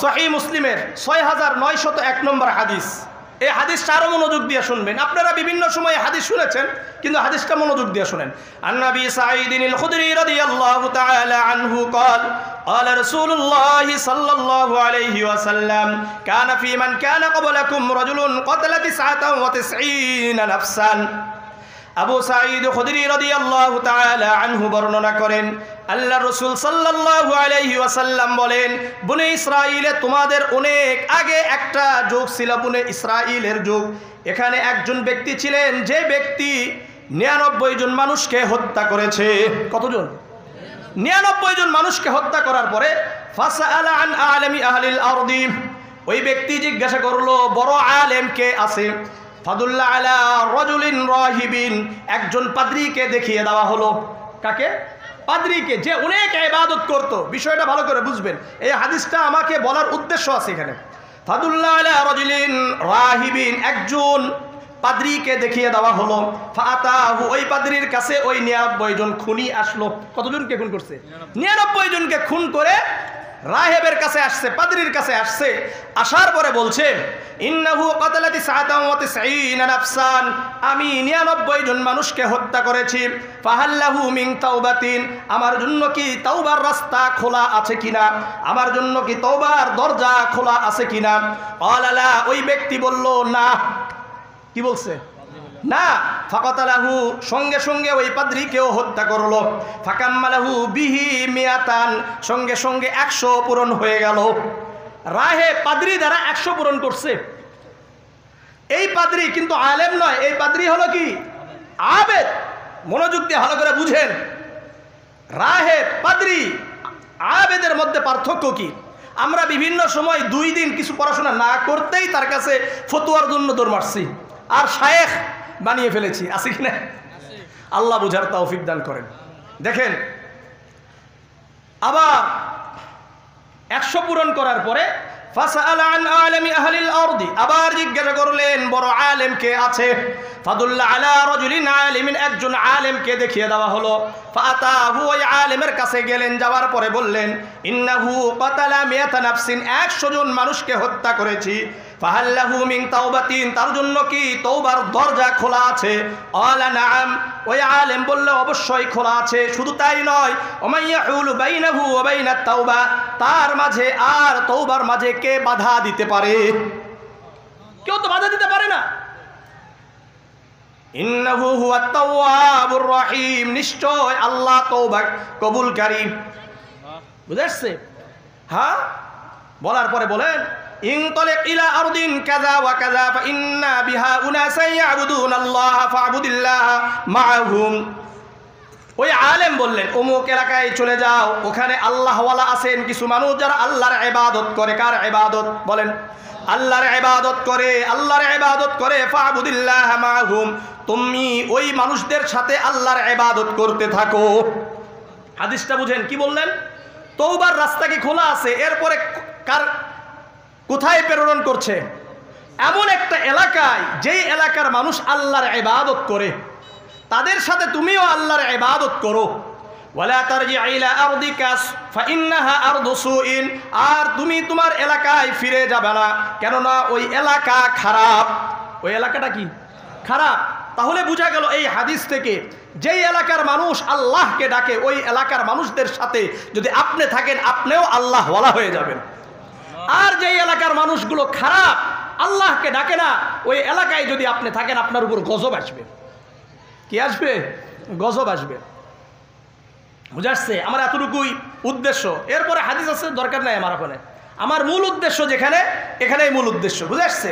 সহিহ মুসলিমের ৬৯০১ নম্বর হাদিস। এই হাদিসটা আরো মনোযোগ দিয়ে শুনবেন। আপনারা বিভিন্ন সময় হাদিস শুনেছেন, কিন্তু হাদিসটা মনোযোগ দিয়ে শুনেন। আন নবী সাঈদিনিল খুদরি রাদিয়াল্লাহু তাআলা আনহু قال قال رسول الله صلى الله عليه وسلم كان في من كان قبلكم رجل قتل 99 نفسا। আবু সাঈদ খুদরি রাদিয়াল্লাহু তাআলা আনহু বর্ণনা করেন, আল্লাহ রাসূল সাল্লাল্লাহু আলাইহি ওয়াসাল্লাম বলেন, বনে ইসরাইলে তোমাদের অনেক আগে একটা যুগ ছিল, বনে ইসরাইলের যুগ। এখানে একজন ব্যক্তি ছিলেন, যে ব্যক্তি 99 জন মানুষকে হত্যা করেছে। কতজন? 99 জন মানুষকে হত্যা করার পরে ফাসআলা আন আলামি আহলিল আরদি, ওই ব্যক্তি জিজ্ঞাসা করলো বড় আলেম কে আছে। ফাদুল্লাহ আলা রাজুলিন রাহিবিন, একজন পাদ্রীকে দেখিয়ে দেওয়া হলো। কাকে? পাদ্রীকে, যে অনেক ইবাদত করত। বিষয়টা ভালো করে বুঝবেন, এই হাদিসটা আমাকে বলার উদ্দেশ্য আছে এখানে। ফাদুল্লাহ আলা রাজুলিন রাহিবিন, একজন পাদ্রীকে দেখিয়ে দেওয়া হলো। ফাতাহু, ওই পাদ্রীর কাছে ওই 99 জন খুনি আসলো। কতজনকে খুন করছে? 99 জনকে খুন করে রাহেবের কাছে আসছে, পাদ্রীর কাছে আসছে। আসার পরে বলছে, ইন্নাহু কাতালা 99 নাফসান, আমি 99 জন মানুষকে হত্যা করেছি। ফাহাল্লাহু মিন তাওবাতিন, আমার জন্য কি তাওবার রাস্তা খোলা আছে কিনা, আমার জন্য কি তাওবার দরজা খোলা আছে কিনা। ক্বালা লা, ওই ব্যক্তি বলল না। কি বলছে? না। ফাকাতালাহু, সঙ্গে সঙ্গে ওই পাদ্রীকেও হত্যা করলো। ফাকাম্মালাহু বিহি মিয়াতান, সঙ্গে সঙ্গে 100 পূরণ হয়ে গেল। রাহে পাদ্রী দ্বারা 100 পূরণ করছে। এই পাদ্রী কিন্তু আলেম নয়, এই পাদ্রী হলো কি? আবেদ। মনোযোগ দিয়ে ভালো করে বুঝেন, রাহে পাদ্রী আবেদের মধ্যে পার্থক্য কি। আমরা বিভিন্ন সময় 2 দিন কিছু পড়াশোনা না করতেই তার কাছে ফতোয়ার জন্য দৌড় মারছি, আর শায়েখ বানিয়ে ফেলেছি। আছে কিনা? আল্লাহ বুঝার তৌফিক দান করেন। দেখেন, আবার 100 পূরণ করার পরে ফাসআলা আন আলামি আহলিল আরদি, আবার জিজ্ঞাসা করলেন বড় আলেম কে আছে। ফাদুল্লাহ আলা রাজুলিন আলিমিন, একজন আলেমকে দেখিয়ে দেওয়া হলো। ফাতাহু, ওই আলেমের কাছে গেলেন। যাওয়ার পরে বললেন, ইন্নাহু কাতালা মিয়াতা নাফসিন, 100 জন মানুষকে হত্যা করেছি। ফাহাল্লাহু মিন তাওবাতিন, তার জন্য কি তওবার দরজা খোলা আছে। ক্বালা নাআম, ওই আলেম বলল অবশ্যই খোলা আছে। শুধু তাই নয়, ওমাইয়াহুলু বাইনাহু ওয়া বাইনাত তাওবা, তার মাঝে আর তওবার মাঝে কে বাধা দিতে পারে? কেউ তো বাধা দিতে পারে না। ইন্নাহু হুয়াত তাওয়াবুর রহিম, নিশ্চয় আল্লাহ তওবা কবুলকারী। বুঝাচ্ছে? হ্যাঁ। বলার পরে বলেন, ইনতালিক ইলা আরদিন কাযা ওয়া কাযা ফাইন্না বিহা উনাসান ইয়াবুদুনাল্লাহ ফা'বুদিল্লাহ মা'হুম। ওই আলেম বললেন, অমুক এলাকায় চলে যাও, ওখানে আল্লাহওয়ালা আছেন কিছু মানুষ যারা আল্লাহর ইবাদত করে। কার ইবাদত? বলেন। আল্লাহর ইবাদত করে, আল্লাহর ইবাদত করে। ফা'বুদিল্লাহ মা'হুম, তুমি ওই মানুষদের সাথে আল্লাহর ইবাদত করতে থাকো। হাদিসটা বুঝেন কি বললেন? তওবার রাস্তা কি খোলা আছে? এরপরে কার কোথায় প্রেরণ করছে? এমন একটা এলাকায়, যেই এলাকার মানুষ আল্লাহর ইবাদত করে, তাদের সাথে তুমিও আল্লাহর ইবাদত করো। ওয়ালা তারজি ইলা আরদিকা ফাইন্নাহা আরদু সুইন, আর তুমি তোমার এলাকায় ফিরে যাবে না, কেননা ওই এলাকা খারাপ। ওই এলাকাটা কি? খারাপ। তাহলে বোঝা গেল এই হাদিস থেকে, যেই এলাকার মানুষ আল্লাহকে ডাকে, ওই এলাকার মানুষদের সাথে যদি আপনি থাকেন, আপনিও আল্লাহওয়ালা হয়ে যাবেন। আর যেই এলাকার মানুষগুলো খারাপ, আল্লাহকে ডাকে না, ওই এলাকায় যদি আপনি থাকেন, আপনার উপর গজব আসবে। কি আসবে? গজব আসবে। বুঝাচ্ছে? আমার এতটুকুই উদ্দেশ্য। এরপরে হাদিস আছে, দরকার নাই আমার। ওখানে আমার মূল উদ্দেশ্য যেখানে, এখানেই মূল উদ্দেশ্য। বুঝাচ্ছে?